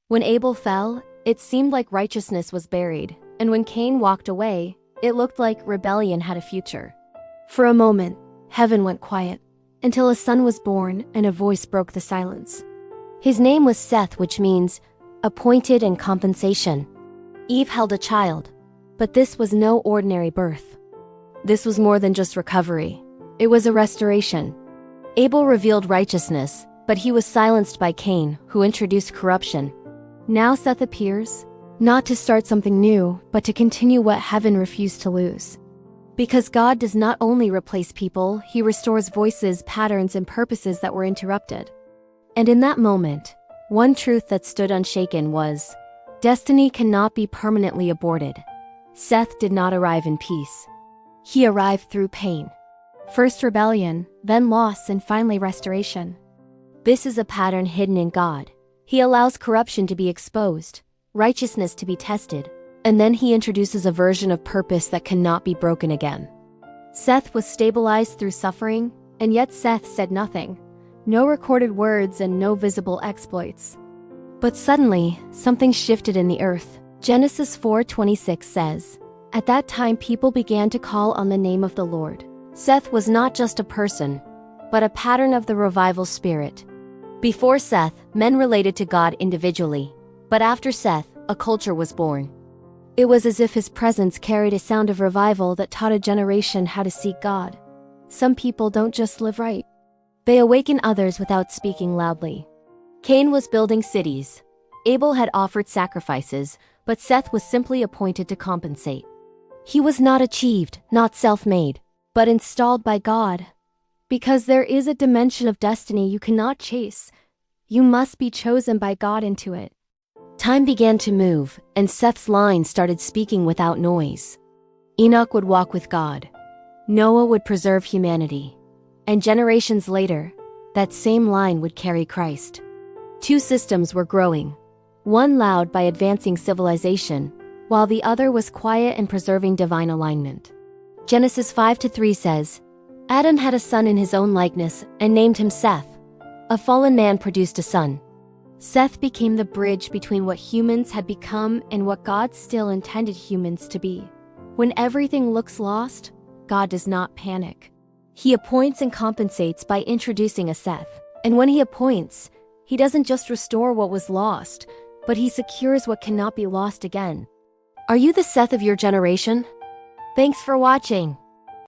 When Abel fell, it seemed like righteousness was buried, and when Cain walked away, it looked like rebellion had a future. For a moment, heaven went quiet, until a son was born and a voice broke the silence. His name was Seth, which means appointed and compensation. Eve held a child, but this was no ordinary birth. This was more than just recovery. It was a restoration. Abel revealed righteousness, but he was silenced by Cain, who introduced corruption. Now Seth appears, not to start something new, but to continue what heaven refused to lose. Because God does not only replace people, he restores voices, patterns, and purposes that were interrupted. And in that moment, one truth that stood unshaken was, destiny cannot be permanently aborted. Seth did not arrive in peace. He arrived through pain. First rebellion, then loss, and finally restoration. This is a pattern hidden in God. He allows corruption to be exposed, righteousness to be tested, and then he introduces a version of purpose that cannot be broken again. Seth was stabilized through suffering, and yet Seth said nothing. No recorded words and no visible exploits. But suddenly, something shifted in the earth. Genesis 4:26 says, "At that time people began to call on the name of the Lord." Seth was not just a person, but a pattern of the revival spirit. Before Seth, men related to God individually, but after Seth, a culture was born. It was as if his presence carried a sound of revival that taught a generation how to seek God. Some people don't just live right. They awaken others without speaking loudly. Cain was building cities. Abel had offered sacrifices, but Seth was simply appointed to compensate. He was not achieved, not self-made, but installed by God. Because there is a dimension of destiny you cannot chase. You must be chosen by God into it. Time began to move, and Seth's line started speaking without noise. Enoch would walk with God. Noah would preserve humanity. And generations later, that same line would carry Christ. Two systems were growing. One loud by advancing civilization, while the other was quiet and preserving divine alignment. Genesis 5:3 says, Adam had a son in his own likeness and named him Seth. A fallen man produced a son. Seth became the bridge between what humans had become and what God still intended humans to be. When everything looks lost, God does not panic. He appoints and compensates by introducing a Seth. And when he appoints, he doesn't just restore what was lost, but he secures what cannot be lost again. Are you the Seth of your generation? Thanks for watching.